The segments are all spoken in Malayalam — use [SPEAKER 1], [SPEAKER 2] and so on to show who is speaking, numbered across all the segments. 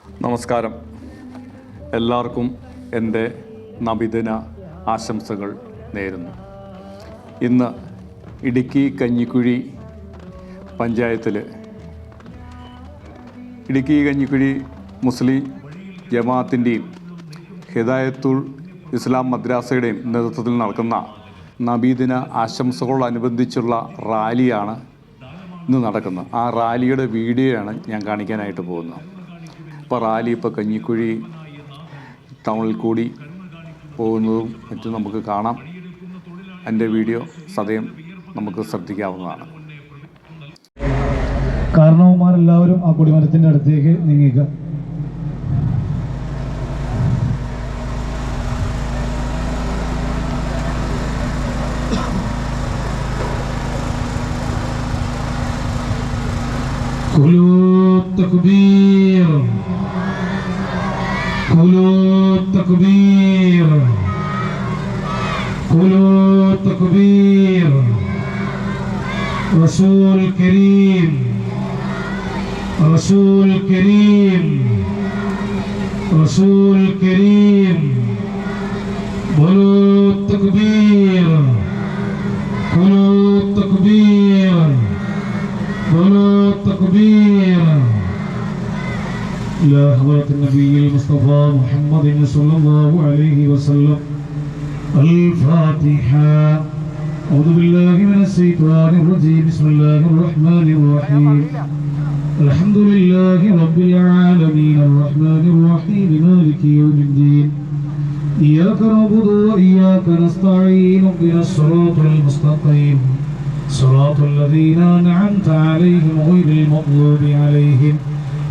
[SPEAKER 1] നമസ്കാരം. എല്ലാവർക്കും എൻ്റെ നബിദിന ആശംസകൾ നേരുന്നു. ഇന്ന് ഇടുക്കി കഞ്ഞിക്കുഴി പഞ്ചായത്തിൽ ഇടുക്കി കഞ്ഞിക്കുഴി മുസ്ലിം ജമാഅത്തിൻ്റെയും ഹിദായത്തുൽ ഇസ്ലാം മദ്രാസയുടെയും നേതൃത്വത്തിൽ നടക്കുന്ന നബിദിന ആശംസകളോടനുബന്ധിച്ചുള്ള റാലിയാണ് ഇന്ന് നടക്കുന്നത്. ആ റാലിയുടെ വീഡിയോയാണ് ഞാൻ കാണിക്കാനായിട്ട് പോകുന്നത്. ഇപ്പോൾ റാലി കഞ്ഞിക്കുഴി ടൗണിൽ കൂടി പോകുന്നതും മറ്റും നമുക്ക് കാണാം. എൻ്റെ വീഡിയോ സദയം നമുക്ക് ശ്രദ്ധിക്കാവുന്നതാണ്.
[SPEAKER 2] കാരണവന്മാരെല്ലാവരും ആ കൊടിമരത്തിൻ്റെ അടുത്തേക്ക് നീങ്ങിക്കുക. تكبير قولوا تكبير قولوا تكبير رسول كريم رسول كريم رسول كريم قولوا تكبير قولوا تكبير قولوا تكبير إلى حضرة النبي المصطفى محمد صلى الله عليه وسلم. الفاتحة. أعوذ بالله من الشيطان الرجيم. بسم الله الرحمن الرحيم. الحمد لله رب العالمين الرحمن الرحيم مالك يوم الدين. إياك نعبد وإياك نستعين اهدنا الصراط المستقيم صراط الذين أنعمت عليهم غير المغضوب عليهم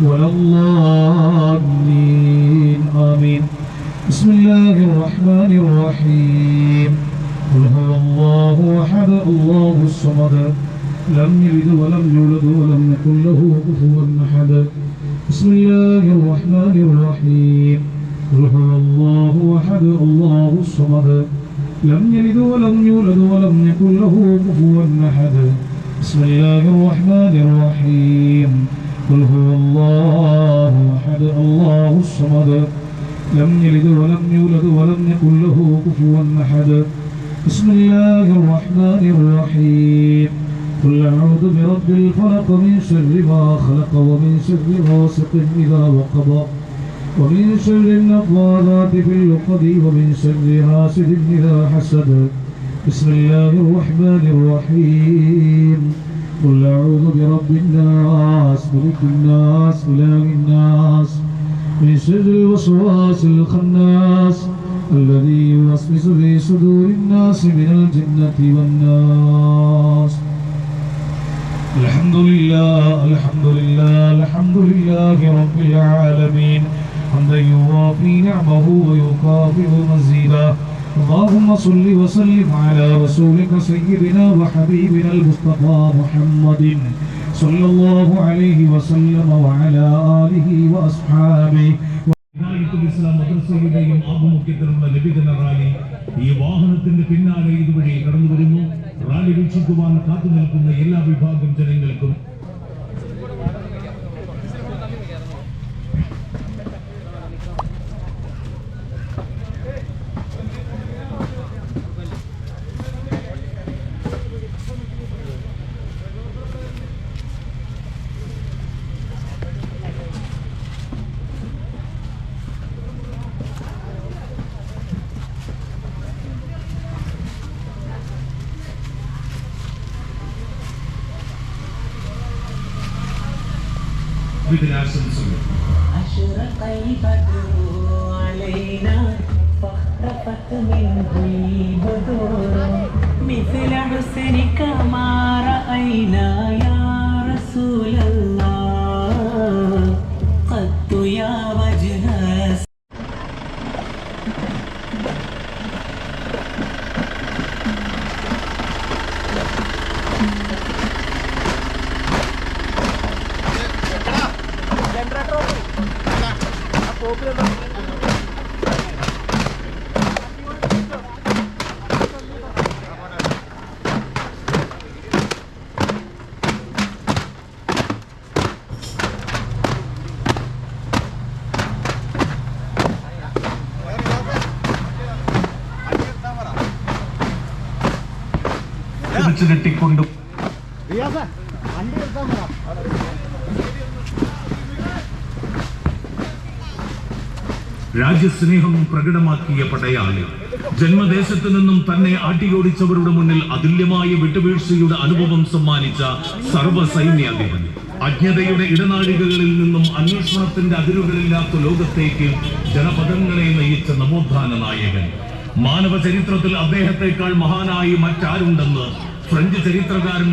[SPEAKER 2] ولا الضالين آمين. بسم الله الرحمن الرحيم. قل هو الله أحد الله الصمد لم يلد ولم يولد ولم يكن له كفوا أحد. بسم الله الرحمن الرحيم. قل هو الله أحد الله الصمد لم يلد ولم يولد ولم يكن له كفوا أحد. بسم الله الرحمن الرحيم. قل هو الله أحد الله الصمد لم يلد ولم يولد ولم يكن له كفوا أحد. بسم الله الرحمن الرحيم. قل أعوذ برب الفلق من شر ما خلق ومن شر غاسق إذا وقب ومن شر النفاثات في العقد ومن شر حاسد إذا حسد. بسم الله الرحمن الرحيم. قل أعوذ برب الناس ملك الناس إله الناس من شر الوسواس الخناس الذي يوسوس في صدور الناس من الجنة والناس. الحمد لله الحمد لله الحمد لله رب العالمين حمدا يوافي نعمه ويكافئ مزيدا. اللهم صل وسلم على رسولك سيدنا وحبيبنا المصطفى محمد صلى الله عليه وسلم وعلى آله وأصحابه. ഇസ്ലാം മദ്രസയുടെയും ആഭിമുഖ്യത്തിലുള്ള ലബിദിന റാലി ഈ വാഹനത്തിന്റെ പിന്നാലെ ഇതുവഴി കടന്നു വരുന്നു. റാലി വീക്ഷിക്കുവാൻ കാത്തു നിൽക്കുന്ന എല്ലാ വിഭാഗം ജനങ്ങൾക്കും
[SPEAKER 3] أشرق البدر علينا فاختفت منه البدور مثل حسنك ما رأينا يا رسول الله قد يا وجه
[SPEAKER 4] വളച്ചു കെട്ടിക്കൊണ്ടു രാജ്യസ്നേഹം പ്രകടമാക്കിയ പടയാളി, ജന്മദേശത്ത് നിന്നും തന്നെ ആട്ടിയോടിച്ചവരുടെ മുന്നിൽ അതുല്യമായ വിട്ടുവീഴ്ചയുടെ അനുഭവം സമ്മാനിച്ച സർവ്വസൈന്യാധിപൻ, അജ്ഞതയുടെ ഇടനാഴികകളിൽ നിന്നും അന്വേഷണത്തിന്റെ അതിരുകളില്ലാത്ത ലോകത്തേക്ക് ജനപദങ്ങളെ നയിച്ച നവോത്ഥാന നായകൻ. മാനവ ചരിത്രത്തിൽ അദ്ദേഹത്തെക്കാൾ മഹാനായി മറ്റാരുണ്ടെന്ന് ഫ്രഞ്ച് ചരിത്രകാരൻ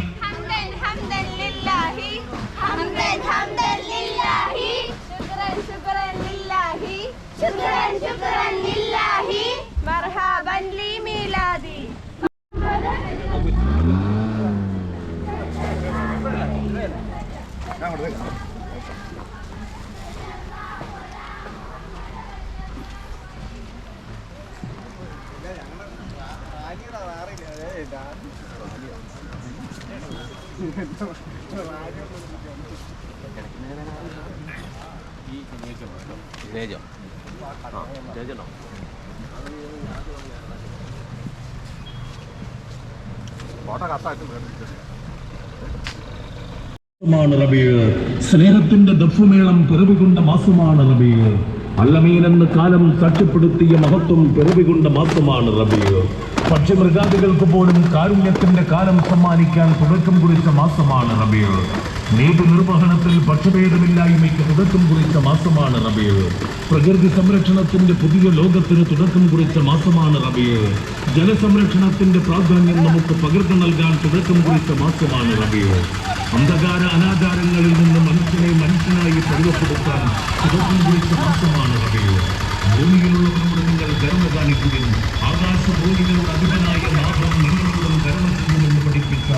[SPEAKER 4] സ്നേഹത്തിന്റെ ദഫുമേളം പിറവികൊണ്ട മാസമാണ് റബീഉ. അല്ലമീൻ എന്ന കാലം സാക്ഷ്യപ്പെടുത്തിയ മഹത്വം പിറവികൊണ്ട മാസമാണ് റബീഉ. പക്ഷിമൃഗാദികൾക്ക് പോലും കാരുണ്യത്തിന്റെ കാലം സമ്മാനിക്കാൻ തുടക്കം കുറിച്ച മാസമാണ് റബീഉ. നീതി നിർവഹണത്തിൽ പക്ഷഭേദമില്ലായ്മയ്ക്ക് തുടക്കം കുറിച്ച മാസമാണ് റബീഉ. പ്രകൃതി സംരക്ഷണത്തിന്റെ പുതിയ ലോകത്തിന് തുടക്കം കുറിച്ച മാസമാണ് റബീഉ. ജലസംരക്ഷണത്തിന്റെ പ്രാധാന്യം നമുക്ക് പകർന്നു നൽകാൻ തുടക്കം കുറിച്ച മാസമാണ് റബീഉ. അന്ധകാര അനാചാരങ്ങളിൽ നിന്ന് മനുഷ്യനെ മനുഷ്യനായി പരിവപ്പെടുത്താൻ തുടക്കം കുറിച്ച മാസമാണ് റബീഉ. ഭൂമിയിലുള്ളവരോട് നിങ്ങൾ കരുണ കാണിക്കുകയും ആകാശഭൂമികളുടെ അധിപനായ നാഥൻ നിങ്ങളോടും കരുണ ചെയ്യുമെന്ന് പഠിപ്പിച്ച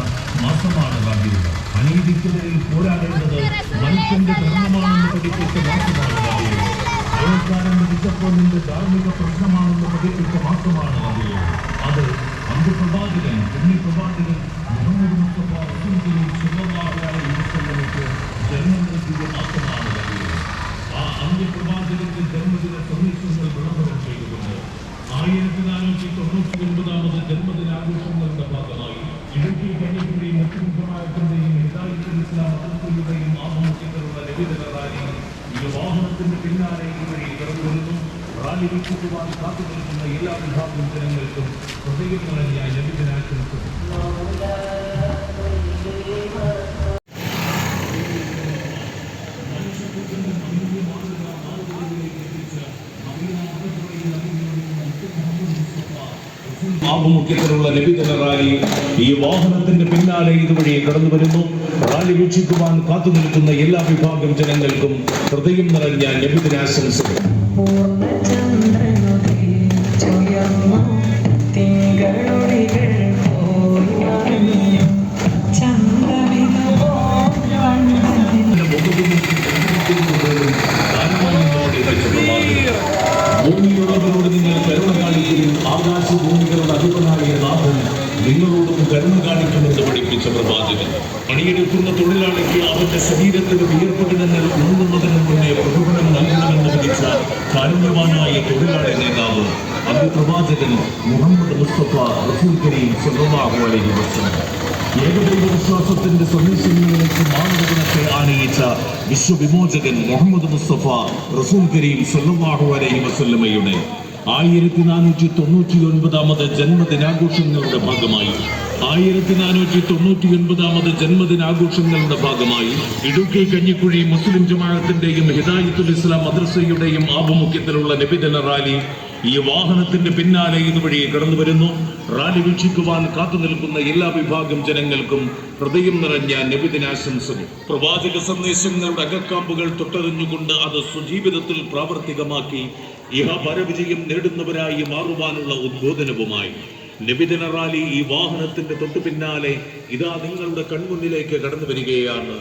[SPEAKER 4] മാസമാണ് റബീഉ. അനീതിക്കെതിരെ പോരാടേണ്ടത് മനുഷ്യന്റെ ധർമ്മമാണെന്ന് പഠിപ്പിച്ച മാസമാണ് റബീഉ. അയൽക്കാരൻ വിധിച്ചപ്പോൾ നിന്റെ ധാർമ്മിക പ്രശ്നമാണെന്ന് പഠിപ്പിച്ച മാസമാണ് റബീഉ. അത് അന്ത്യപ്രവാചകൻ പുണ്യപ്രവാചകൻ മുഹമ്മദ് മുസ്തഫ റസൂലുള്ളാഹി സ്വല്ലല്ലാഹു അലൈഹി വസല്ലമയ്ക്ക് ജന്മം നൽകിയ മാസമാണ് റബീഉ. ആ അന്ത്യപ്രവാചകന്റെ ജന്മദിന സന്ദേശങ്ങൾ വിളംബരം ചെയ്തുകൊണ്ട് 1499 ജന്മദിനാഘോഷങ്ങളുടെ ഭാഗമായി ഇടുക്കി കന്യാകുമാരി മുസ്ലിം ജമാഅത്തിന്റെയും ഹിദായത്തുൽ ഇസ്ലാം മദ്രസയുടെയും ആഭിമുഖ്യത്തിലുള്ള നബിദിന റാലി ഈ വാഹനത്തിന്റെ പിന്നാലെ ഇതുവഴി കടന്നുവരുന്നു. റാലി വീക്ഷിക്കുവാൻ കാത്തുനിൽക്കുന്ന എല്ലാ വിഭാഗം ജനങ്ങൾക്കും ഹൃദയം നിറഞ്ഞ നബിദിനാശംസകൾ. ആഭിമുഖ്യത്തിലുള്ള നബിദിന റാലി ഈ വാഹനത്തിന്റെ പിന്നാലെ ഇതുവഴി കടന്നു വരുന്നു. റാലി വീക്ഷിക്കുവാൻ കാത്തുനിൽക്കുന്ന എല്ലാ വിഭാഗം ജനങ്ങൾക്കും ഹൃദയം നിറഞ്ഞ നബിദിനാശംസകൾ. ഭൂമിയിലുള്ളവരോട് നിങ്ങൾ കരുണ കാണിക്കുകയും ആകാശഭൂമികളുടെ അധിപനായ നാഥൻ നിങ്ങളോടും കരുണ കാണിക്കുമെന്ന് പഠിപ്പിച്ച പ്രവാചകൻ. പണിയെടുക്കുന്ന തൊഴിലാളിക്ക് അവന്റെ ശരീരത്തിന് വിയർപ്പുകിടങ്ങൾ ഉണങ്ങുന്നതിന് മുന്നേ പ്രതിഫലം നൽകണമെന്ന് വിധിച്ച കാരുണ്യവാനായ തൊഴിലാളി നേതാവ് അന്ത്യപ്രവാചകൻ മുഹമ്മദ് മുസ്തഫ റസൂൽ കരീം സ്വല്ലല്ലാഹു അലൈഹി വസല്ലം. ഏകദൈവ വിശ്വാസത്തിന്റെ സന്ദേശങ്ങളിലേക്ക് മാനവഗുണത്തെ ആനയിച്ച വിശ്വവിമോചകൻ മുഹമ്മദ് മുസ്തഫ റസൂൽ കരീം സ്വല്ലല്ലാഹു അലൈഹി വസല്ലമയുടെ 1499 ജന്മദിനാഘോഷങ്ങളുടെ ഭാഗമായി 1499 ജന്മദിനാഘോഷങ്ങളുടെ ഭാഗമായി ഇടുക്കി കഞ്ഞിക്കുഴി മുസ്ലിം ജമാഅത്തിന്റെയും ഹിദായത്തുൽ ഇസ്ലാം മദ്രസയുടെയും ആഭിമുഖ്യത്തിലുള്ള നബിദിന റാലി ഈ വാഹനത്തിന്റെ പിന്നാലെ ഇതുവഴി കടന്നു വരുന്നു. റാലി വീക്ഷിക്കുവാൻ കാത്തുനിൽക്കുന്ന എല്ലാ വിഭാഗം ജനങ്ങൾക്കും ഹൃദയം നിറഞ്ഞ നബിദിനാശംസകൾ. പ്രവാചക സന്ദേശങ്ങളുടെ അകക്കാമ്പുകൾ തൊട്ടറിഞ്ഞുകൊണ്ട് അത് സ്വജീവിതത്തിൽ പ്രാവർത്തികമാക്കി ഇഹപരവിജയം നേടുന്നവരായി മാറുവാനുള്ള ഉദ്ബോധനവുമായി നബിദിന റാലി ഈ വാഹനത്തിന്റെ തൊട്ടു പിന്നാലെ ഇതാ നിങ്ങളുടെ കൺമുന്നിലേക്ക് കടന്നു വരികയാണ്.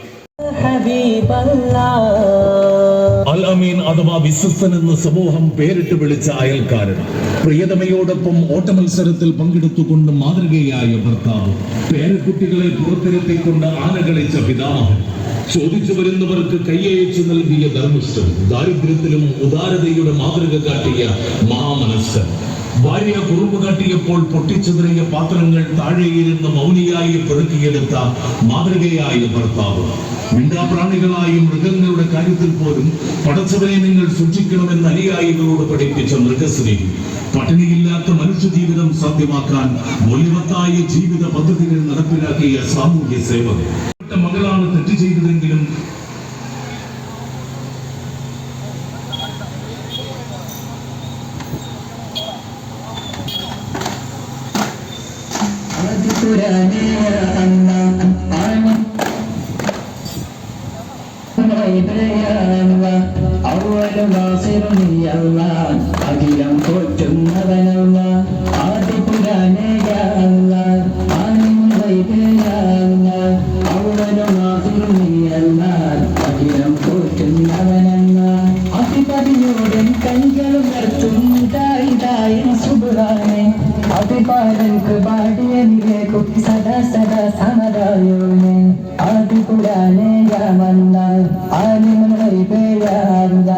[SPEAKER 4] അൽ അമീൻ അഥവാ വിശ്വസ്തൻ എന്ന് സമൂഹം പേരിട്ട് വിളിച്ച അയൽക്കാരൻ, പ്രിയതമയോടൊപ്പം ഓട്ടമത്സരത്തിൽ പങ്കെടുത്തുകൊണ്ട് മാതൃകയായ ഭർത്താവ്, പേരക്കുട്ടികളെ പുറത്തിരുത്തിക്കൊണ്ട് ആനകളിച്ച പിതാമഹൻ, ചോദിച്ചു വരുന്നവർക്ക് കൈയയച്ചു നൽകിയ ധർമ്മിഷ്ഠൻ, ദാരിദ്ര്യത്തിലും ഉദാരതയുടെ മാതൃക കാട്ടിയ മഹാമനസ്കൻ, ഭാര്യ കുറുമ്പ് കാട്ടിയപ്പോൾ പൊട്ടിച്ചെറിയ പാത്രങ്ങൾ താഴെയിരുന്ന് മൗനിയായി പെറുക്കിയെടുത്ത മാതൃകയായ ഭർത്താവ്. മിണ്ടാപ്രാണികളായ മൃഗങ്ങളുടെ കാര്യത്തിൽ പോലും പടച്ചവനെ നിങ്ങൾ സൂക്ഷിക്കണമെന്ന് അനുയായികളോട് പഠിപ്പിച്ച മൃഗസ്നേഹി. പട്ടിണിയില്ലാത്ത മനുഷ്യജീവിതം സാധ്യമാക്കാൻ മൂല്യവത്തായ ജീവിത പദ്ധതികൾ നടപ്പിലാക്കിയ സാമൂഹ്യ സേവകൻ. മകളാണ് തെറ്റ് ചെയ്തതെങ്കിലും
[SPEAKER 3] അഖിലം പോറ്റുന്നവനല്ല ആദിപുരാനയല്ല അഖിലം പോറ്റുന്നവനല്ല അതിപതിയോടൻ കൈകളും നിർത്തുന്നതായി സുബുറാനെ അതിപാലൻക്ക് പാടിയതിലെ കുട്ടി സദാ സദാ സമരായോനെ ആദിപുരാനയമല്ല ആലിമുൽഗൈബിയല്ല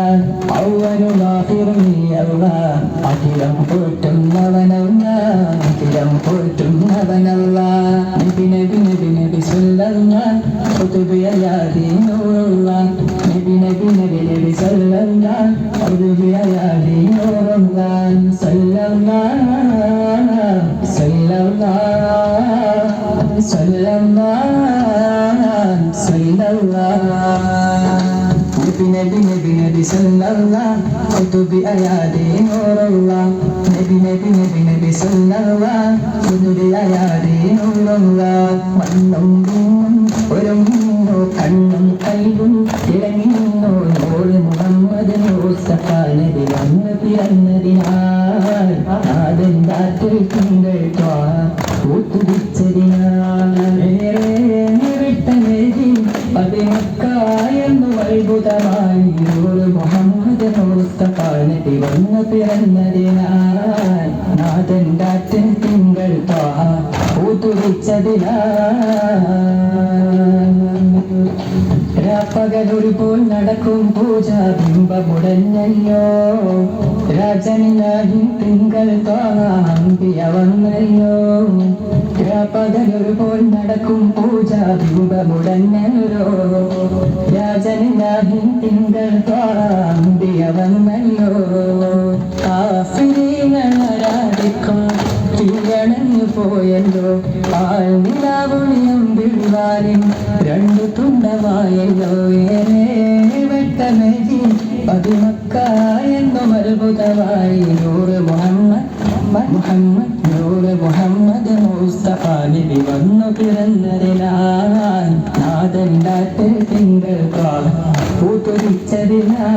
[SPEAKER 3] അവനുമാഹിറും നീയല്ല അഖിലം പോറ്റുന്നവനല്ല അഖിലം പോറ്റുന്നവനല്ല നബി നബി നബി നബി സല്ലല്ലാഹു ഖുതുബിയാദി നൂറുല്ലാഹ് നബി നബി നബി നബി സല്ലല്ലാഹു ഖുതുബിയാദി നൂറുല്ലാഹ് സല്ലല്ലാഹു സല്ലല്ലാഹു സല്ലല്ലാഹു സല്ലല്ലാഹു നബി നബി നബി നബി സല്ലല്ലാഹു ഖുതുബിയാദി നൂറുല്ലാഹ് നബി നബി നബി നബി സല്ലല്ലാഹു ഖുതുബിയാദി നൂറുല്ലാഹ് മണ്ണും ഒരുങ്ങുന്നു കണ്ണും കൈയും ഇറങ്ങുന്നു നൂറ് മുഹമ്മദ് മുസ്തഫ നബി വന്ന് പിറന്നതിനാൽ നാദൻ രാത്രി തിങ്കൾ പൂത്തുതിച്ചതിനാൽ വിട്ടനെഴുതി പതിമക്കായെന്നു അത്ഭുതമായി നൂറ് മുഹമ്മദ് മുസ്തഫ നബി വന്ന് പിറന്നതിനാൽ നാദൻ രാത്രി തിങ്കൾ പകലൊരുപോൽ നടക്കും പൂജ ബിംബമുടഞ്ഞല്ലോ രാജനായി തിങ്കൾ അമ്പിയ വന്നല്ലോ പകലൊരുപോൽ നടക്കും പൂജ ബിംബമുടഞ്ഞല്ലോ രാജനായി തിങ്കൾ അമ്പിയ വന്നല്ലോ ആരാധിക്കും തീയണഞ്ഞു പോയല്ലോ ആൾനിലാവുണിയും വിളിവാലും രണ്ടു തുണ്ടമായല്ലോ വെട്ടമെഴി പതിമക്കായെന്നും അത്ഭുതമായി നൂറ് മുഹമ്മദ് നൂറ് മുഹമ്മദ് മുസ്തഫ നബി വന്നു പിറന്നതിനാൽ നാദൻ രാത്രി തിങ്കൾ പൂത്തുരിച്ചതിനാൽ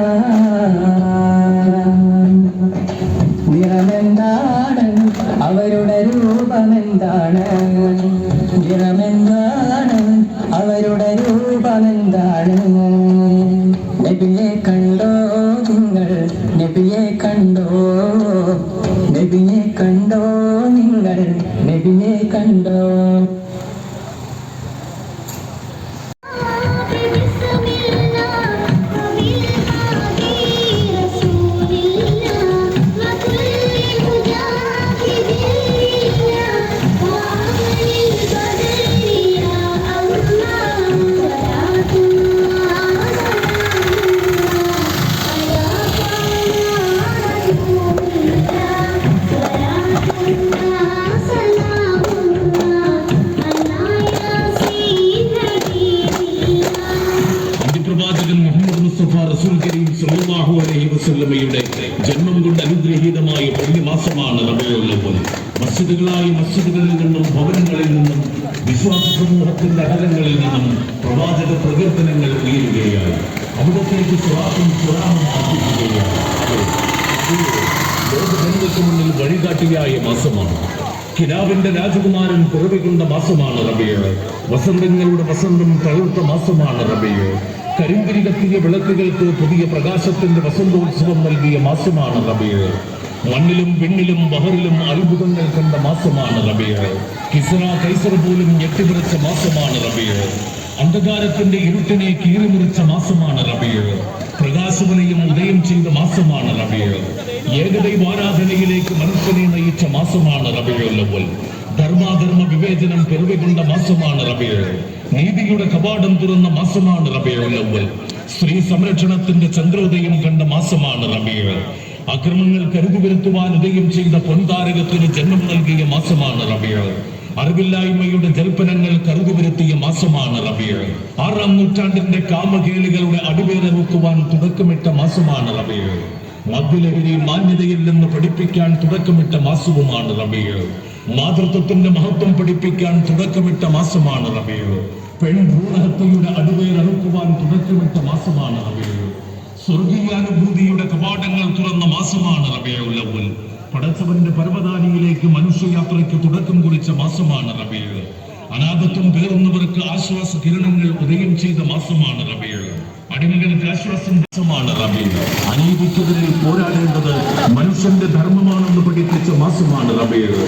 [SPEAKER 3] നിറമെന്താണ് അവരുടെ രൂപമെന്താണ് നിറമെന്താണ് അവരുടെ രൂപമെന്താണ് നബിയെ കണ്ടോ നിങ്ങൾ നബിയെ കണ്ടോ നബിയെ കണ്ടോ നിങ്ങൾ നബിയെ കണ്ടോ
[SPEAKER 4] ജന്മം കൊണ്ട് അനുഗ്രഹീതമായ പുണ്യമാസമാണ് റബീഉൽ അവ്വൽ. മസ്ജിദുകളിൽ നിന്നും ഭവനങ്ങളിൽ നിന്നും വിശ്വാസ സമൂഹത്തിന്റെ അകലങ്ങളിൽ നിന്നും പ്രവാചക പ്രകീർത്തനങ്ങൾ ഉയരുകയായി. അവിടത്തേക്ക് സ്വലാത്തും സലാമും അർപ്പിക്കുകയാണ്. ലോകജനങ്ങൾക്ക് മുന്നിൽ വഴികാട്ടിയായ മാസമാണ്. കിനാവിന്റെ രാജകുമാരൻ പിറവികൊണ്ട മാസമാണ് റബീഉ. വസന്തങ്ങളുടെ വസന്തം തളിർത്ത മാസമാണ് റബീഉ. കരിന്തിരി കത്തിയ വിളക്കുകൾക്ക് പുതിയ പ്രകാശത്തിന്റെ വസന്തോത്സവം നൽകിയ മാസമാണ് റബീഉ. മണ്ണിലും വിണ്ണിലും ബഹറിലും അത്ഭുതങ്ങൾ കണ്ട മാസമാണ് റബീഉ. കിസ്റ കൈസർ പോലും ഞെട്ടിവിറച്ച മാസമാണ് റബീഉ. അന്ധകാരത്തിന്റെ ഇരുട്ടിനെ കീറിമുറിച്ച മാസമാണ് റബീഉ. പ്രകാശവലയം ഉദയം ചെയ്ത മാസമാണ് റബീഉ. ഏകദൈവാരാധനയിലേക്ക് മനുഷ്യനെ നയിച്ച മാസമാണ് റബീഉൽ അവ്വൽ. ധർമാധർമ്മ വിവേചനം പിറവികൊണ്ട മാസമാണ് റബീഉൽ. നീതിയുടെ കവാടം തുറന്ന മാസമാണ് റബീഉൽ അവ്വൽ. സ്ത്രീ സംരക്ഷണത്തിന്റെ ചന്ദ്രോദയം കണ്ട മാസമാണ് റബീഉൽ. അക്രമങ്ങൾ കരുതിവരുത്തുവാൻ ഉദയം ചെയ്ത പൊൻതാരകത്തിന് ജന്മം നൽകിയ മാസമാണ് റബീഉൽ. അറിവില്ലായ്മയുടെ ജൽപ്പനങ്ങൾ കരുതിവരുത്തിയ മാസമാണ് റബീഉൽ. 6-ാം നൂറ്റാണ്ടിന്റെ കാമകേളികളുടെ അടിവേരറുക്കുവാൻ തുടക്കമിട്ട മാസമാണ് റബീഉൽ. മദ്യലഹരി മാന്യതയിൽ നിന്ന് പഠിപ്പിക്കാൻ തുടക്കമിട്ട മാസവുമാണ് റബീഉൽ. മാതൃത്വത്തിന്റെ മഹത്വം പഠിപ്പിക്കാൻ തുടക്കമിട്ട മാസമാണ് റബീഉൽ. പെൺഭ്രൂണഹത്യയുടെ അടിവേരറുക്കുവാൻ തുടക്കമിട്ട മാസമാണ് റബീഉൽ. സ്വർഗീയാനുഭൂതിയുടെ കവാടങ്ങൾ തുറന്ന മാസമാണ് റബീഉൽ അവ്വൽ. പടച്ചവന്റെ പരവതാനിയിലേക്ക് മനുഷ്യയാത്രയ്ക്ക് തുടക്കം കുറിച്ച മാസമാണ് റബീഉൽ. അനാഥത്വം പേറുന്നവർക്ക് ആശ്വാസ കിരണങ്ങൾ ഉദയം ചെയ്ത മാസമാണ് റബീഉൽ. അടിമകൾക്ക് ആശ്വാസം മാസമാണ് റബീഉൽ. അനീതിക്കെതിരെ പോരാടേണ്ടത് മനുഷ്യന്റെ ധർമ്മമാണെന്ന് പഠിപ്പിച്ച മാസമാണ് റബീഉൽ.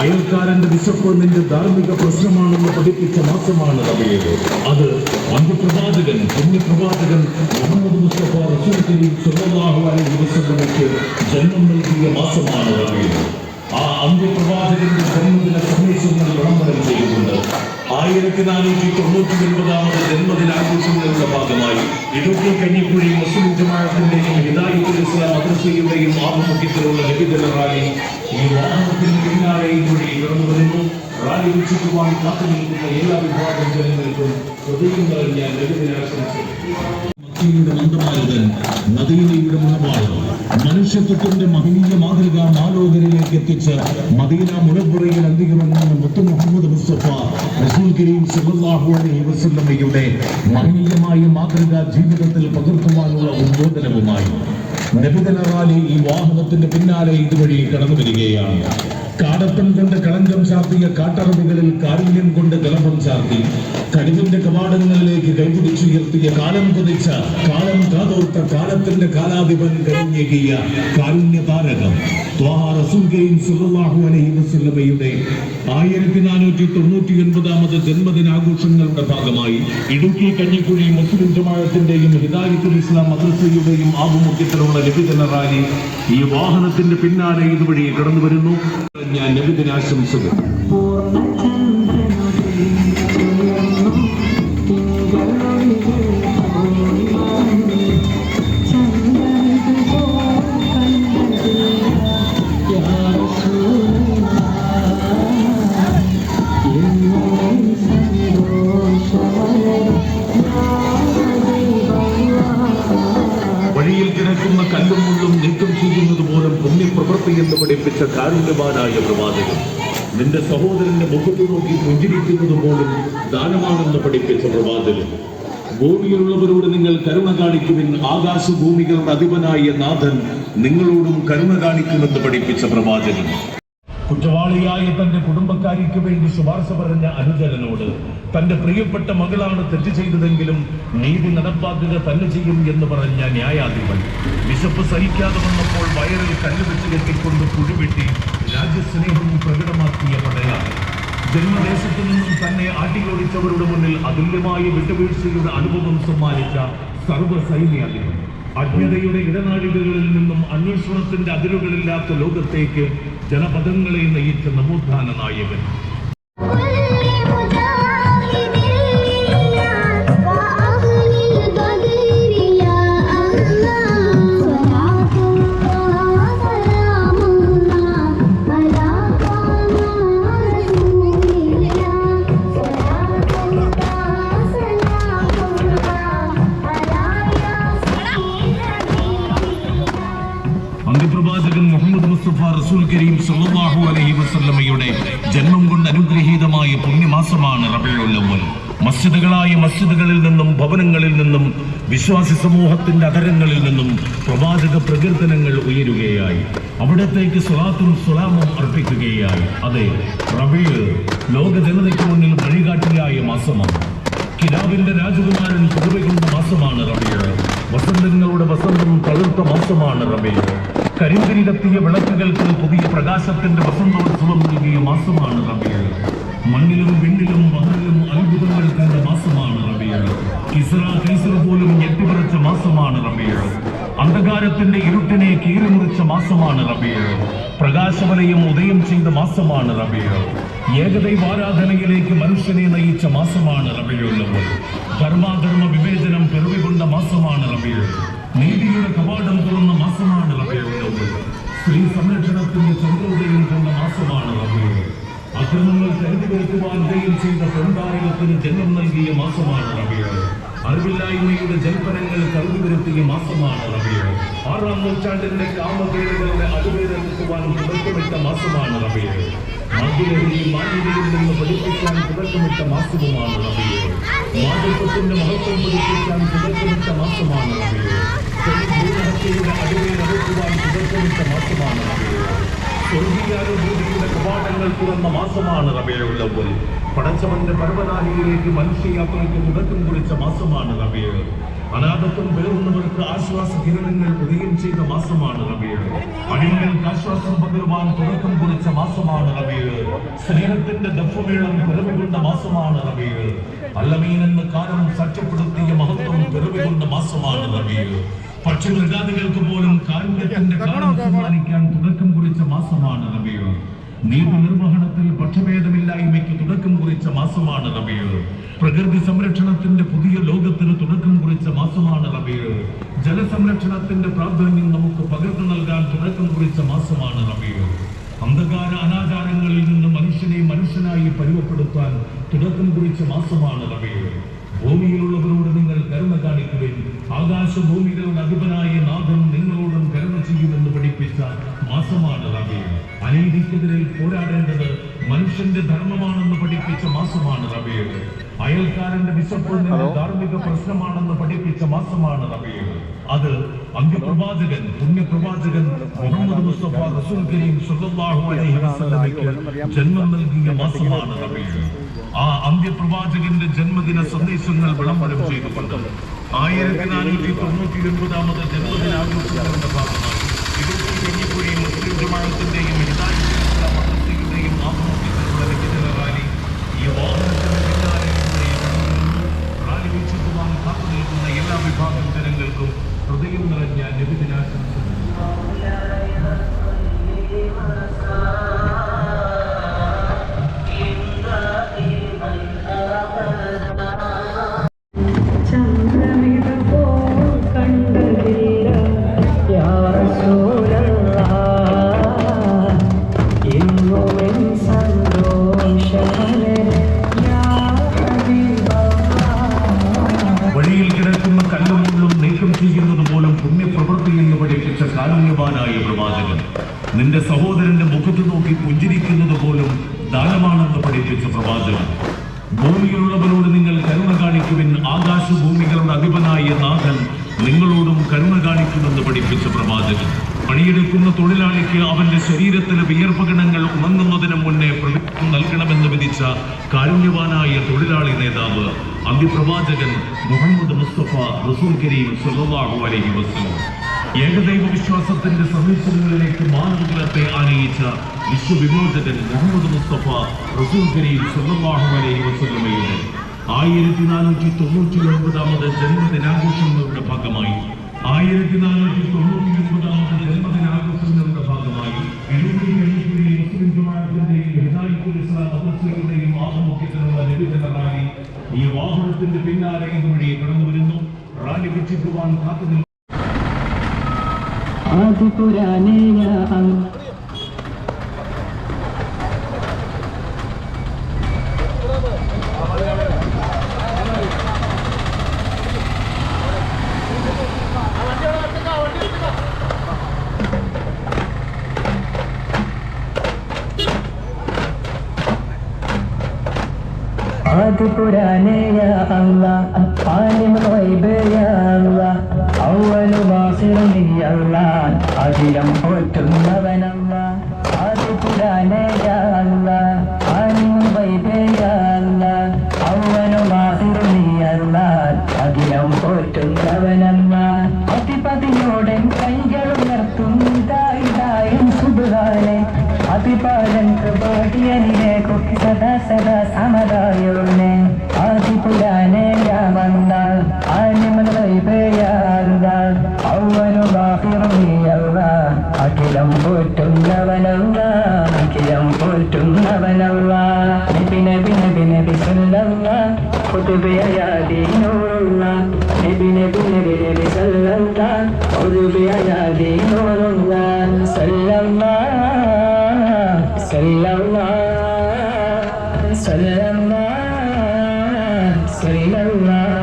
[SPEAKER 4] അയൽക്കാരന്റെ വിശപ്പ് നിന്റെ ധാർമ്മിക പ്രശ്നമാണെന്ന് പഠിപ്പിച്ച മാസമാണ് റബീഉൽ. അത് അന്ത്യപ്രവാചകൻ പുണ്യപ്രവാചകൻ മുഹമ്മദ് മുസ്തഫ റസൂൽ കരീം സ്വല്ലല്ലാഹു അലൈഹി വസല്ലമയ്ക്ക് ജന്മം നൽകിയ മാസമാണ് റബീഉൽ. ആ അന്ത്യപ്രവാചകന്റെ ജന്മദിന സന്ദേശങ്ങൾ വിളംബരം ചെയ്യുന്നുണ്ട്. 1499 ജന്മദിനാഘോഷങ്ങളുടെ ഭാഗമായി ഇടുക്കി കഞ്ഞിക്കുഴി മുസ്ലിം ജമാഅത്തിന്റെയും ഹിദായത്തുൽ ഇസ്ലാം മദ്രസയുടെയും ആഭിമുഖ്യത്തിലുള്ള നബിദിന റാലി ഈ വാഹനത്തിന് പിന്നാലെ കൂടി കടന്നു വരുന്നു. റാലി വീക്ഷിക്കുവാൻ കാത്തുനിൽക്കുന്ന എല്ലാ വിഭാഗം ജനങ്ങൾക്കും ഹൃദയം നിറഞ്ഞ നബിദിനാശംസകൾ. മക്കയുടെ മന്ദമാരുതൻ മദീനയുടെ മുനവാളം മനുഷ്യത്വത്തിന്റെ മഹനീയ മാതൃക മാലോകരിലേക്ക് എത്തിച്ച് മദീന മുനവ്വറയിൽ അന്തികമെന്ന മുത്തു മുഹമ്മദ് മുസ്തഫ റസൂൽ കരീം സ്വല്ലല്ലാഹു അലൈഹി വസല്ലമയുടെ മഹനീയമായ മാതൃക ജീവിതത്തിൽ പകർത്തുവാനുള്ള ഉദ്ബോധനവുമായി നബിദിന റാലി ഈ വാഹനത്തിന്റെ പിന്നാലെ ഇതുവഴി കടന്നു വരികയാണ്. കാടത്തം കൊണ്ട് കളങ്കം ചാർത്തിയ കാട്ടറബികളിൽ കാരുണ്യം കൊണ്ട് ഗലഭം ചാർത്തി കഴിവിന്റെ കവാടങ്ങളിലേക്ക് കൈപിടിച്ചുയർത്തിയ കാലം കൊതിച്ച കാലം കാതോർത്ത കാലത്തിന്റെ കാലാധിപൻ കഴിഞ്ഞേകിയ കാരുണ്യ താരകം ത്വാഹ റസൂൽ കരീം സ്വല്ലല്ലാഹു അലൈഹി വസല്ലമയുടെ 1499 ജന്മദിനാഘോഷങ്ങളുടെ ഭാഗമായി ഇടുക്കി കഞ്ഞിക്കുഴി മുസ്ലിം ജമാഅത്തിന്റെയും ഹിദായത്തുൽ ഇസ്ലാം മദ്രസയുടെയും ആഭിമുഖ്യത്തിലുള്ള നബിദിന റാലി ഈ വാഹനത്തിന്റെ പിന്നാലെ ഇതുവഴി കടന്നു വരുന്നു. ഞാൻ നബിദിനാശംസകൾ. വഴിയിൽ കിടക്കുന്ന കല്ലും മുള്ളും നീക്കം ചെയ്യുന്നത് പോലും പുണ്യപ്രവൃത്തി എന്ന് പഠിപ്പിച്ച കാരുണ്യവാനായ പ്രവാചകൻ നിന്റെ സഹോദരന്റെ മുഖത്ത് നോക്കി പുഞ്ചിരിക്കുന്നത് പോലും ദാനമാണെന്ന് പഠിപ്പിച്ച പ്രവാചകൻ ഭൂമിയിലുള്ളവരോട് നിങ്ങൾ കരുണ കാണിക്കുമെൻ ആകാശഭൂമികളുടെ അധിപനായ നാഥൻ നിങ്ങളോടും കരുണ കാണിക്കുമെന്ന് പഠിപ്പിച്ച പ്രവാചകൻ കുറ്റവാളിയായ തന്റെ കുടുംബക്കാരിക്ക് വേണ്ടി ശുപാർശ പറഞ്ഞ അനുചരനോട് തന്റെ പ്രിയപ്പെട്ട മകളാണ് തെറ്റ് ചെയ്തതെങ്കിലും നീതി നടപ്പാക്കുക തന്നെ ചെയ്യും എന്ന് പറഞ്ഞ ന്യായാധിപൻ വിശപ്പ് സഹിക്കാതെ വന്നപ്പോൾ വയറിൽ കല്ലുവെച്ച് കെട്ടിക്കൊണ്ട് കുഴിവെട്ടി രാജ്യസ്നേഹം പ്രകടമാക്കിയ പടയാളി ജന്മദേശത്തു നിന്നും തന്നെ ആട്ടിയോടിച്ചവരുടെ മുന്നിൽ അതുല്യമായ വിട്ടുവീഴ്ചയുടെ അനുഭവം സമ്മാനിച്ച സർവ്വസൈന്യാധിപൻ അജ്ഞതയുടെ ഇടനാഴികളിൽ നിന്നും അന്വേഷണത്തിന്റെ അതിരുകളില്ലാത്ത ലോകത്തേക്ക് ജനപദങ്ങളെ നയിച്ച നവോത്ഥാന നായകൻ അന്ത്യപ്രവാചകൻ മുഹമ്മദ് മുസ്തഫ റസൂൽ കരീം സ്വല്ലല്ലാഹു അലൈഹി വസല്ലമയുടെ ജന്മം കൊണ്ട് അനുഗ്രഹീതമായ പുണ്യമാസമാണ് റബീഉൽ അവ്വൽ. മസ്ജിദുകളായ മസ്ജിദുകളിൽ നിന്നും ഭവനങ്ങളിൽ നിന്നും വിശ്വാസി സമൂഹത്തിന്റെ അധരങ്ങളിൽ നിന്നും പ്രവാചക പ്രകീർത്തനങ്ങൾ ഉയരുകയായി. അവിടത്തേക്ക് സ്വലാത്തും സ്വലാമും അർപ്പിക്കുകയായി. അതെ, റബീഉൽ ലോക ജനതയ്ക്ക് മുന്നിൽ വഴികാട്ടിയായ മാസമാണ്. കിനാവിന്റെ രാജകുമാരൻ പുതുവയ്ക്കുന്ന മാസമാണ് റബീഉൽ. വസന്തങ്ങളുടെ വസന്തം തളിർത്ത മാസമാണ് റബീഉൽ. കരിങ്കരിലെത്തിയ വിളക്കുകൾക്ക് പുതിയ പ്രകാശത്തിന്റെ വസന്തോത്സവം നൽകിയ മാസമാണ് റബീഉൽ. മണ്ണിലും വിണ്ണിലും മഹലിലും അത്ഭുതങ്ങൾ കണ്ട മാസമാണ് റബീഉൽ. കിസ്റ കൈസർ പോലും ഞെട്ടിപ്പറിച്ച മാസമാണ് റബീഉൽ. അന്ധകാരത്തിന്റെ ഇരുട്ടിനെ കീറിമുറിച്ച മാസമാണ് റബീഉ. പ്രകാശവലയം ഉദയം ചെയ്ത മാസമാണ് റബീഉ. ഏകദൈവാരാധനയിലേക്ക് മനുഷ്യനെ നയിച്ച മാസമാണ് റബീഉൽ അവ്വൽ. ധർമാധർമ്മ വിവേചനം പിറവികൊണ്ട മാസമാണ് റബീഉ. നീതിയുടെ കവാടം തുറന്ന മാസമാണ് റബീഉൽ അവ്വൽ. സ്ത്രീ സംരക്ഷണത്തിന്റെ ചന്ദ്രോദയം കൊണ്ട മാസമാണ് റബീഉ. അക്രമങ്ങൾ കരുതിവെക്കുവാൻ ദയം ചെയ്ത പെൺതാരകത്തിന് ജന്മം നൽകിയ മാസമാണ് റബീഉ. അറിവില്ലായ്മയുടെ ജൽപ്പനങ്ങൾ കരുതിവരുത്തിയ മാസമാണ് റബീഉ. 6-ാം നൂറ്റാണ്ടിന്റെ കാമകേടുകളുടെ അടിവേരെത്തുവാൻ തുടക്കമിട്ട മാസമാണ് റബീഉ. മദ്യലഹരിയും മാലിന്യത്തിൽ നിന്ന് പഠിപ്പിക്കാൻ തുടക്കമിട്ട മാസവുമാണ് റബീഉ. മാതൃത്വത്തിന്റെ മഹത്വം പഠിപ്പിക്കാൻ തുടക്കമിട്ട മാസമാണ് റബീഉ. ഭൂമഹത്യയുടെ അടിവേരെത്തുവാൻ തുടക്കമിട്ട മാസമാണ് റബീഉ. സ്വർഗീയാനുഭൂതിയുടെ കവാടങ്ങൾ തുറന്ന മാസമാണ് റബീഉൽ അവ്വൽ. പടച്ചവന്റെ പരമനാഹിയിലേക്ക് മനുഷ്യയാത്രയ്ക്ക് തുടക്കം കുറിച്ച മാസമാണ് റബീഉ. അനാഥത്വം പേറുന്നവർക്ക് ആശ്വാസ കിരണങ്ങൾ ഉദയം ചെയ്ത മാസമാണ് റബീഉ. അടിമകൾക്ക് ആശ്വാസം പകരുവാൻ തുടക്കം കുറിച്ച മാസമാണ് റബീഉ. സ്നേഹത്തിന്റെ ദഫ്ഫുമേളം പിറവികൊണ്ട മാസമാണ് റബീഉ. അല്ലമീൻ എന്ന കാലം സാക്ഷ്യപ്പെടുത്തിയ മഹത്വം പിറവികൊണ്ട മാസമാണ് റബീഉ. പക്ഷിമൃഗാദികൾക്ക് പോലും കാരുണ്യത്തിന്റെ കാലം സമ്മാനിക്കാൻ തുടക്കം കുറിച്ച മാസമാണ് റബീഉ. നീതി നിർവഹണത്തിൽ പക്ഷഭേദമില്ലായ്മയ്ക്ക് തുടക്കം കുറിച്ച മാസമാണ് റബീഉ. പ്രകൃതി സംരക്ഷണത്തിന്റെ പുതിയ ലോകത്തിന് തുടക്കം കുറിച്ച മാസമാണ് റബീഉ. ജലസംരക്ഷണത്തിന്റെ പ്രാധാന്യം നമുക്ക് പകർന്നു നൽകാൻ തുടക്കം കുറിച്ച മാസമാണ് റബീഉ. അന്ധകാര അനാചാരങ്ങളിൽ നിന്ന് മനുഷ്യനെ മനുഷ്യനായി പരിവപ്പെടുത്താൻ തുടക്കം കുറിച്ച മാസമാണ് റബീഉ. ഭൂമിയിലുള്ളവരോട് നിങ്ങൾ കരുണ കാണിക്കുവിൻ, ആകാശഭൂമികളുടെ അധിപനായ നാഥൻ നിങ്ങളോടും കരുണ ചെയ്യുമെന്ന് പഠിപ്പിച്ച മാസമാണ് റബീഉ. അനീതിക്കെതിരെ പോരാടേണ്ടത് മനുഷ്യന്റെ ധർമ്മമാണെന്ന് പഠിപ്പിച്ച മാസമാണ് റബീഉ. അയൽക്കാരന്റെ വിശപ്പ് ധാർമ്മിക പ്രശ്നമാണെന്ന് പഠിപ്പിച്ച മാസമാണ് റബീഉ. അത് അന്ത്യപ്രവാചകൻ പുണ്യപ്രവാചകൻ മുഹമ്മദ് മുസ്തഫ റസൂൽ കരീം സ്വല്ലല്ലാഹു അലൈഹി വസല്ലമയ്ക്ക് ജന്മം നൽകിയ മാസമാണ് റബീഉ. ആ അന്ത്യപ്രവാചകന്റെ ജന്മദിന സന്ദേശങ്ങൾ വിളംബരം ചെയ്തുകൊണ്ട് 1499 ജന്മദിനാഘോഷങ്ങളുടെ ഭാഗമായി ഇടുക്കി മുസ്ലിം ജമാഅത്തിന്റെയും മദ്രസയുടെയും ആഭിമുഖ്യത്തിലുള്ള വിജയ റാലി ഈ വാഹനത്തിന് പിന്നാലെ റാലി വീക്ഷിക്കുവാൻ കാത്തു നിൽക്കുന്ന എല്ലാ വിഭാഗം ജനങ്ങൾക്കും ഹൃദയം നിറഞ്ഞ നബിദിനാശംസകൾ. വഴിയിൽ കിടക്കുന്ന കല്ലും മുള്ളും നീക്കം ചെയ്യുന്നത് പോലും പുണ്യപ്രവൃത്തി എന്ന് പഠിപ്പിച്ച കാരുണ്യവാനായ പ്രവാചകൻ, നിന്റെ സഹോദരന്റെ മുഖത്ത് നോക്കി പുഞ്ചിരിക്കുന്നത് പോലും ദാനമാണെന്ന് പഠിപ്പിച്ച പ്രവാചകൻ, ഭൂമിയിലുള്ളവരോട് നിങ്ങൾ കരുണ കാണിക്കുവിൻ, ആകാശഭൂമികളുടെ അധിപനായ നാഥൻ നിങ്ങളോടും കരുണ കാണിക്കുമെന്ന് പഠിപ്പിച്ച പ്രവാചകൻ, പണിയെടുക്കുന്ന തൊഴിലാളിക്ക് അവന്റെ ശരീരത്തിലെ വിയർപ്പകണങ്ങൾ ഉണങ്ങുന്നതിന് മുന്നേ പ്രതിഫലം നൽകണമെന്ന് വിധിച്ച കാരുണ്യവാനായ തൊഴിലാളി നേതാവ് അന്ത്യപ്രവാചകൻ മുഹമ്മദ് മുസ്തഫ റസൂൽ കരീം സ്വല്ലല്ലാഹു അലൈഹി വസല്ലം, ഏകദൈവ വിശ്വാസത്തിന്റെ സന്ദേശങ്ങളിലേക്ക് മാനവകുലത്തെ ആനയിച്ച വിശ്വവിമോചകൻ മുഹമ്മദ് മുസ്തഫ റസൂൽ കരീം സ്വല്ലല്ലാഹു അലൈഹി വസല്ലമയുടെ 1499 ജന്മദിനാഘോഷങ്ങളുടെ ഭാഗമായി 1499 ജന്മദിനാഘോഷങ്ങളുടെ ഭാഗമായി മുസ്ലിം ജമാഅത്തിന്റെയും ഹിദായത്തുൽ ഇസ്ലാം മദ്രസയുടെയും ആഭിമുഖ്യത്തിലുള്ള നബിദിന റാലി ഈ വാഹനത്തിന്റെ പിന്നാലെ ഇതുവഴി കടന്നു വരുന്നു. റാലി വീക്ഷിക്കുവാൻ കാത്തുനിൽക്കുന്നു.
[SPEAKER 3] पुराने या अल्लाह आलिम गैब या अल्लाह अव्वल वासिर या अल्लाह अखिलम होറ്റുന്നവൻ അല്ലാഹ് ആദി പുരാനെ യാ അല്ലാഹ് ആലിം ഗൈബ് യാ അല്ലാഹ് അവ്വൽ വാസിർ യാ അല്ലാഹ് അഖിലം പോറ്റുന്നവൻ അല്ലാഹ് അതിപതിയോടെ കൈകൾ ഉയർത്തുന്നതായി സുബ്ഹാനെ അതിപാലൻ കൃപാടിയനിലെ കൊക്കി സദാ സദാ സമദായോനെ ആദി പുരാനെ യാ അല്ലാഹ് ആലിം ഗൈബ് യാ അല്ലാഹ് അവ്വൽ അവനും ആഖിറും നീയല്ലാ അഖിലം പോറ്റുന്നവനല്ലാ അഖിലം പോറ്റുന്നവനല്ലാ നബി നബി നബി നബി സല്ലല്ലാഹ് ഖുതുബിയ യാ ദീനുല്ലാഹ് നബി നബി നബി നബി സല്ലല്ലാഹ് ഖുതുബിയ യാ ദീനുല്ലാഹ് സല്ലല്ലാഹ് സല്ലല്ലാഹ് സല്ലല്ലാഹ് സല്ലല്ലാഹ്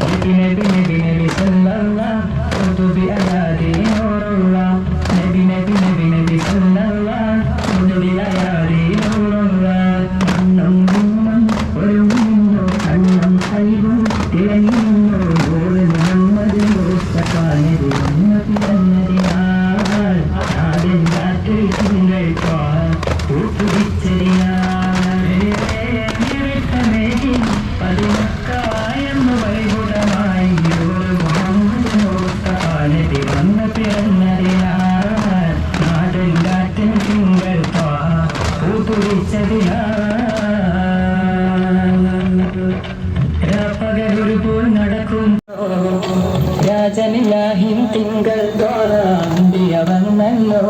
[SPEAKER 3] നബി നബി നബി നബി സല്ലല്ലാഹ് ഖുതുബിയ യാ ദീനുല്ലാഹ് നബി നബി നബി നബി സല്ലല്ലാഹ് ഖുതുബിയ യാ ദീനുല്ലാഹ് ഒരു കണ്ണം കൈവും തിളങ്ങുന്നു മുഹമ്മദ് മുസ്തഫ നബി വന്നതിനാൽ നാടിൻ കാറ്റിൽ തിങ്കൾ പതിമക്കായെന്ന് വൈകുടമായി മുഹമ്മദ് മുസ്തഫ നബി വന്ന് പിറന്നതിനാൽ നാടിൻ കാറ്റിൽ തിങ്കൾ പകലൊരുപോൽ നടക്കും രാജനിലാഹിൻ തിങ്കൾ തോറാണ്ടിയവന്നല്ലോ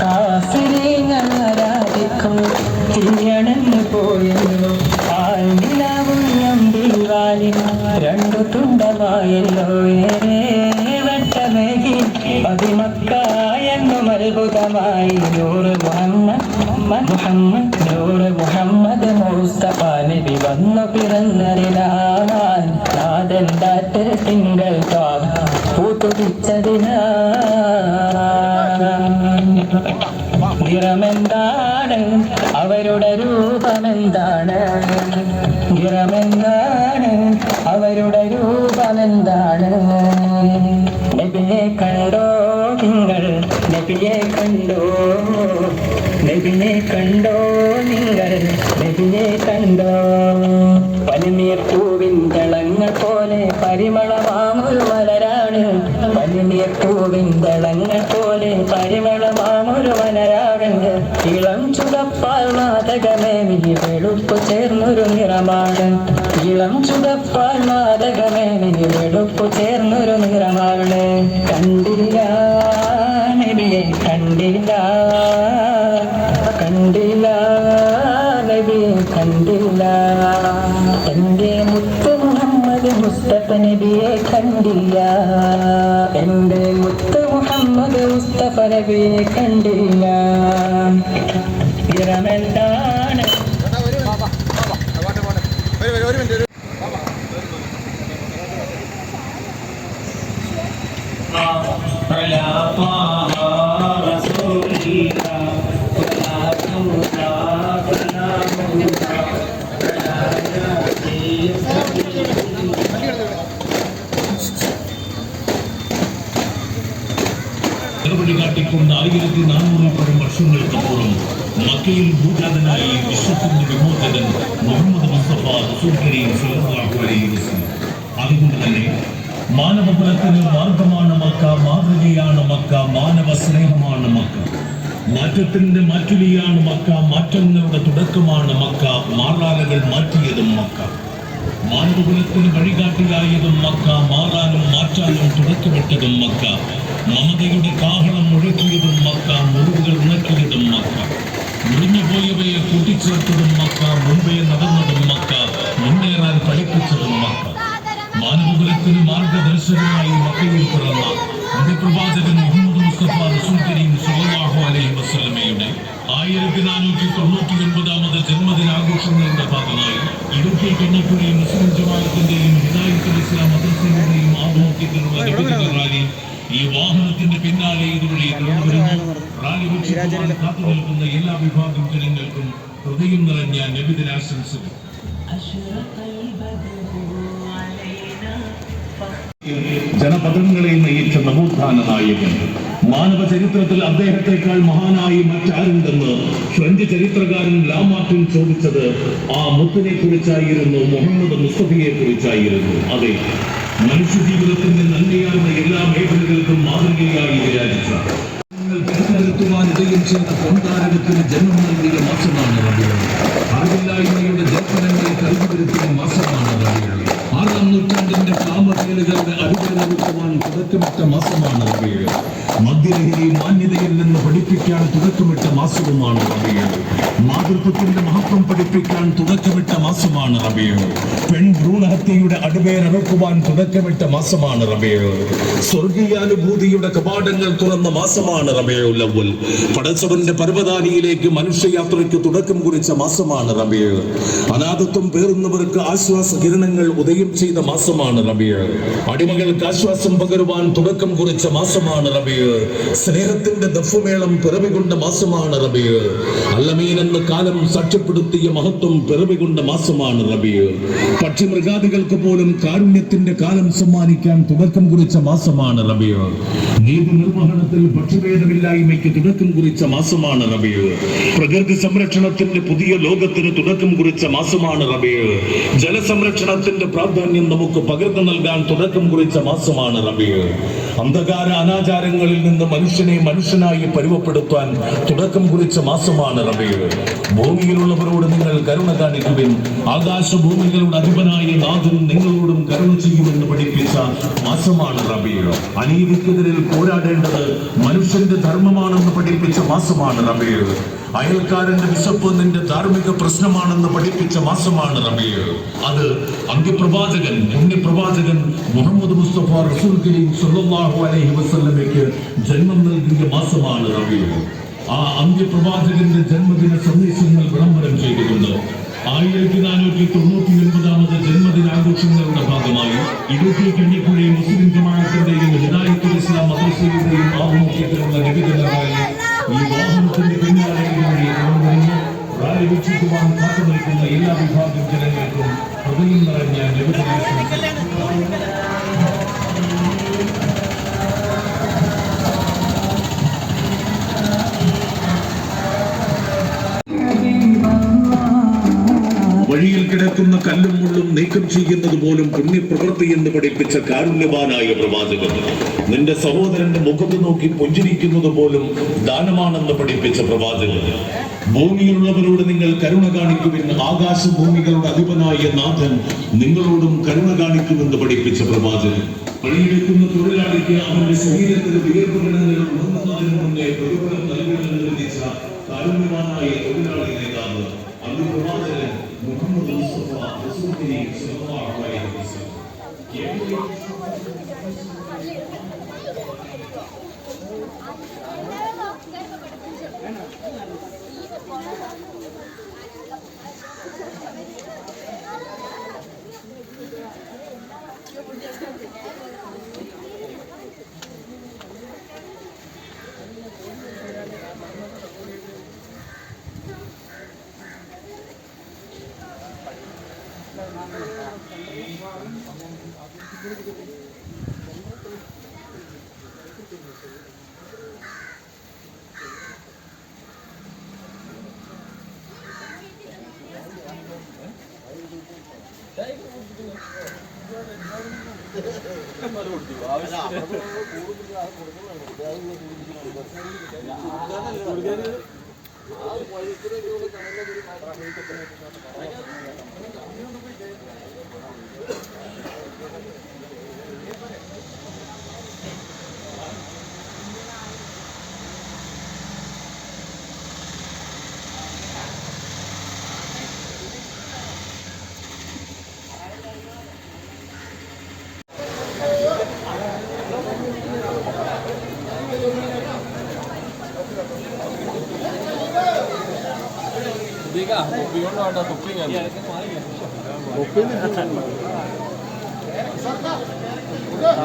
[SPEAKER 3] കാഫിരീങ്ങൾ ആരാധിക്കും തിരിയണഞ്ഞു പോയല്ലോ ആൽനിലാവും അമ്പിൽവാലിൻ രണ്ടു തുണ്ടമായല്ലോ വെട്ടമേകി പതിമക്കായെന്നും അത്ഭുതമായി നൂറ് മുഹമ്മദ് നൂറ് മുഹമ്മദ് മുസ്തഫ നബി വന്നു പിറന്നതിനാൽ നാദൻ കാറ്റ് തിങ്കൾ പൂത്തുടിച്ചതിനാൽ നിറമെന്താണ് അവരുടെ രൂപമെന്താണ് നിറമെന്താണ് അവരുടെ രൂപമെന്താണ് നബിയെ കണ്ടോ നിങ്ങൾ നബിയെ കണ്ടോ നബിയെ കണ്ടോ നിങ്ങൾ നബിയെ കണ്ടോ പനിനീർ പൂവിൻ ദളങ്ങൾ പോലെ പരിമളമാമൊരു മലരാണ് പനിനീർ പൂവിൻ ദളങ്ങൾ പോലെ പരിമളമാമൊരു മലരാണ് ഇളം ചുടപ്പാൽ മാതകമേ നീ വെളുപ്പ് ചേർന്നൊരു നിറമാണ് ഇളം ചുടപ്പാൽ മാതകമേ നീ വെളുപ്പ് ചേർന്നൊരു നിറമാണ് കണ്ടില്ല നബിയെ കണ്ടില്ല കണ്ടില്ല നബിയെ കണ്ടില്ല എന്റെ മുത്ത് മുഹമ്മദ് മുസ്തഫ നബിയെ കണ്ടില്ല എന്റെ മുത്ത് മുഹമ്മദ് മുസ്തഫ നബിയെ കണ്ടില്ല നിറമെന്താണ്
[SPEAKER 4] നടപടി കാട്ടിക്കൊണ്ട് 1400 വർഷങ്ങൾക്കപ്പുറം മക്കയിൽ ഭൂജാതനായി വിശ്വത്തിന്റെ വിമോചകൻ മുഹമ്മദ് മുസ്തഫ റസൂൽ കരീം സ്വല്ലല്ലാഹു അലൈഹി വസല്ലം. അതുകൊണ്ട് തന്നെ മാനവകുലത്തിന് മാർഗമാണ് മക്ക, മാതൃകയാണ് മക്ക, മാനവ സ്നേഹമാണ് മക്ക, മാറ്റത്തിന്റെ മാറ്റുലിയാണ് മക്ക, മാറ്റങ്ങളുടെ തുടക്കമാണ് മക്ക, മാറാലകൾ മാറ്റിയതും മക്ക, മാനവകുലത്തിന് വഴികാട്ടിയായതും മക്ക, മാറാനും മാറ്റാനും തുടക്കമിട്ടതും മക്ക, മമതയുടെ കാഹളം മുഴക്കിയതും മക്ക, മുറിവുകൾ ഉണക്കിയതും മക്ക, മുറിഞ്ഞുപോയവയെ കൂട്ടിച്ചേർത്തതും മക്ക, മുമ്പേ നടന്നതും മക്ക, മുന്നേറാൻ പഠിപ്പിച്ചതും മക്ക. മാനവകുലത്തിന് മാർഗദർശകനായി മക്കയിൽ പിറന്ന പ്രവാചകൻ മുഹമ്മദ് മുസ്തഫ റസൂൽ കരീം സ്വല്ലല്ലാഹു അലൈഹി വസല്ലമയുടെ 1499ാമത് ജന്മദിനാഘോഷങ്ങളുടെ ഭാഗമായി ഇടുക്കി കഞ്ഞിക്കുഴി മുസ്ലിം ജമാഅത്തിന്റെയും ഹിദായത്തുൽ ഇസ്ലാം മദ്രസയുടെയും ആഭിമുഖ്യത്തിലുള്ള നബിദിന റാലി ഈ വാഹനത്തിന്റെ പിന്നാലെ ഇതുവഴി കടന്നുവരുന്നു. റാലി വീക്ഷിക്കുവാൻ കാത്തു നിൽക്കുന്ന എല്ലാ വിഭാഗം ജനങ്ങൾക്കും ഹൃദയം നിറഞ്ഞ നബിദിനാശംസകൾ. ജനപദങ്ങളെ നയിച്ച നവോത്ഥാന നായകൻ, മാനവ ചരിത്രത്തിൽ അദ്ദേഹത്തെക്കാൾ മഹാനായി മറ്റാരുണ്ടെന്ന് ഫ്രഞ്ച് ചരിത്രകാരൻ ലാമാർട്ടിൻ ചോദിച്ചത് ആ മുത്തിനെ കുറിച്ചായിരുന്നു, മുഹമ്മദ് മുസ്തഫയെ കുറിച്ചായിരുന്നു. അതെ, മനുഷ്യജീവിതത്തിന്റെ നന്മയാർന്ന എല്ലാ മേഖലകൾക്കും മാതൃകയായി വിരാജിച്ച തിരുത്തുവാൻ ഇടയിൽ ചെയ്ത പൊൻതാരകത്തിന് ജന്മം നൽകിയ മാസമാണ് റബീഉൽ. അറിവില്ലായ്മയുടെ ജൽപ്പനങ്ങളെ കരുതുവരുത്തിയ മാസമാണ് റബീഉൽ. 6ാം നൂറ്റാണ്ടിന്റെ കാമകേലുകളുടെ അടിവേല വെക്കുവാൻ തുടക്കമിട്ട മാസമാണ് റബീഉൽ. മദ്യലഹരി മാന്യതയിൽ നിന്ന് പഠിപ്പിക്കാൻ തുടക്കമിട്ട മാസവുമാണ് റബീഉൽ. മാതൃത്വത്തിന്റെ മഹത്വം പഠിപ്പിക്കാൻ തുടക്കമിട്ട മാസമാണ് റബീഉൽ. പെൺ ഭ്രൂണഹത്യയുടെ അടിവേരറുക്കുവാൻ തുടക്കമിട്ട മാസമാണ് റബീഉൽ. സ്വർഗീയാനുഭൂതിയുടെ കവാടങ്ങൾ തുറന്ന മാസമാണ് റബീഉൽ അവ്വൽ. പടച്ചവന്റെ പർവ്വതാനിയിലേക്ക് മനുഷ്യയാത്രയ്ക്ക് തുടക്കം കുറിച്ച മാസമാണ് റബീഉൽ. അനാഥത്വം പേറുന്നവർക്ക് ആശ്വാസ കിരണങ്ങൾ ഉദയം ചെയ്ത മാസമാണ് റബീഉൽ. അടിമകൾക്ക് ആശ്വാസം പകരുവാൻ തുടക്കം കുറിച്ച മാസമാണ് റബീഉൽ. സ്നേഹത്തിന്റെ ദഫ്ഫുമേളം പിറവികൊണ്ട മാസമാണ് റബീഉൽ. അല്ലമീൻ എന്ന കാലം സാക്ഷ്യപ്പെടുത്തിയ മഹത്വം പിറവികൊണ്ട മാസമാണ് റബീഉൽ. പക്ഷിമൃഗാദികൾക്ക് പോലും കാരുണ്യത്തിന്റെ കാലം സമ്മാനിക്കാൻ തുടക്കം കുറിച്ച മാസമാണ് റബീഉൽ. നീതി നിർവഹണത്തിൽ പക്ഷഭേദമില്ലായ്മയ്ക്ക് തുടക്കം കുറിച്ച മാസമാണ് റബീഉൽ. പ്രകൃതി സംരക്ഷണത്തിന്റെ പുതിയ ലോകത്തിന് തുടക്കം കുറിച്ച മാസമാണ് റബീഉൽ. ജലസംരക്ഷണത്തിന്റെ പ്രാധാന്യം നമുക്ക് പകർന്നു നൽകാൻ തുടക്കം കുറിച്ച മാസമാണ് റബീഉൽ. അന്ധകാര അനാചാരങ്ങളിൽ നിന്ന് മനുഷ്യനെ മനുഷ്യനായി പരുവപ്പെടുത്താൻ തുടക്കം കുറിച്ച മാസമാണ് റബീഉൽ. ഭൂമിയിലുള്ളവരോട് നിങ്ങൾ കരുണ കാണിക്കുവിൻ, ആകാശഭൂമികളുടെ അധിപനായ നാഥൻ നിങ്ങളോടും കരുണ ചെയ്യുമെന്ന് പഠിപ്പിച്ച മാസമാണ് റബീഉൽ. അനീതിക്കെതിരെ പോരാടേണ്ടത് മനുഷ്യന്റെ ധർമ്മമാണെന്ന് പഠിപ്പിച്ച മാസമാണ് റബീഉൽ. അയൽക്കാരന്റെ വിശപ്പ് നിന്റെ ധാർമ്മിക പ്രശ്നമാണെന്ന് പഠിപ്പിച്ച മാസമാണ് റബീഉൽ. അത് അന്ത്യപ്രവാചകൻ പുണ്യപ്രവാചകൻ മുഹമ്മദ് മുസ്തഫ റസൂൽ കരീം സ്വല്ലല്ലാഹു അലൈഹി വസല്ലമയ്ക്ക് ജന്മം നൽകിയ മാസമാണ് റബീഉൽ. ആ അന്ത്യപ്രവാചകന്റെ ജന്മദിന സന്ദേശങ്ങൾ വിളംബരം ചെയ്തിട്ടുണ്ട്. 1499 ജന്മദിനാഘോഷങ്ങളുടെ ഭാഗമായി ഇടുക്കി കഞ്ഞിപ്പുഴ മുസ്ലിം ജമാഅത്തിന്റെയും ഹിദായത്തുൽ ഇസ്ലാം മദ്രസയുടെയും ആഭിമുഖ്യത്തിലുള്ള നബിദിന റാലി ഈ വാഹനത്തിന്റെ പിന്നാലെയിലൂടെ കടന്നുവരുന്നു. റാലി വീക്ഷിക്കുവാൻ കാത്തുനിൽക്കുന്ന എല്ലാ വിഭാഗം ജനങ്ങൾക്കും ഹൃദയം നിറഞ്ഞ നബിദിന വഴിയിൽ കിടക്കുന്ന കല്ലും മുള്ളും നീക്കം ചെയ്യുന്നത് പോലും പുണ്യപ്രവൃത്തി എന്ന് പഠിപ്പിച്ച കാരുണ്യവാനായ പ്രവാചകൻ. നിന്റെ സഹോദരന്റെ മുഖത്ത് നോക്കി പുഞ്ചിരിക്കുന്നത് പോലും ദാനമാണെന്ന് പഠിപ്പിച്ച പ്രവാചകൻ. ഭൂമിയിലുള്ളവരോട് നിങ്ങൾ കരുണ കാണിക്കുവിൻ, ആകാശഭൂമികളുടെ അധിപനായ നാഥൻ നിങ്ങളോടും കരുണ കാണിക്കുമെന്ന് പഠിപ്പിച്ച പ്രവാചകൻ. പണിയെടുക്കുന്ന തൊഴിലാളിക്ക് അവന്റെ ശരീരത്തിന് വിയർപ്പുകിടങ്ങൾ ഉണങ്ങുന്നതിന് മുന്നേ പ്രതിഫലം നൽകുമെന്ന് വിധിച്ച കാരുണ്യവാനായ തൊഴിലാളി നേതാവ് അന്ത്യപ്രവാചകൻ മുഹമ്മദ് മുസ്തഫ റസൂൽ കരീം സ്വല്ലല്ലാഹു അലൈഹി വസല്ലം.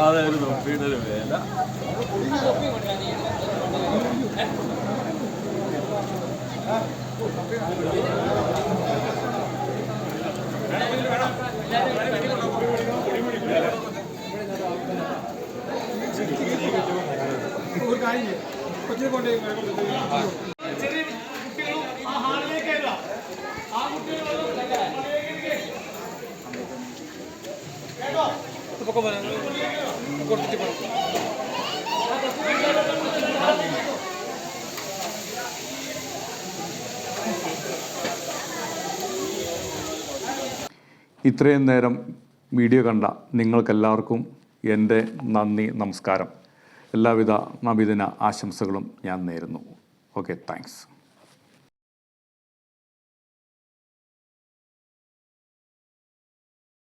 [SPEAKER 5] അതൊരു തൊപ്പിയുടെ ഒരു വേല.
[SPEAKER 1] ഇത്രയും നേരം വീഡിയോ കണ്ട നിങ്ങൾക്കെല്ലാവർക്കും എൻ്റെ നന്ദി, നമസ്കാരം. എല്ലാവിധ നബിദിന ആശംസകളും ഞാൻ നേരുന്നു. Okay, thanks.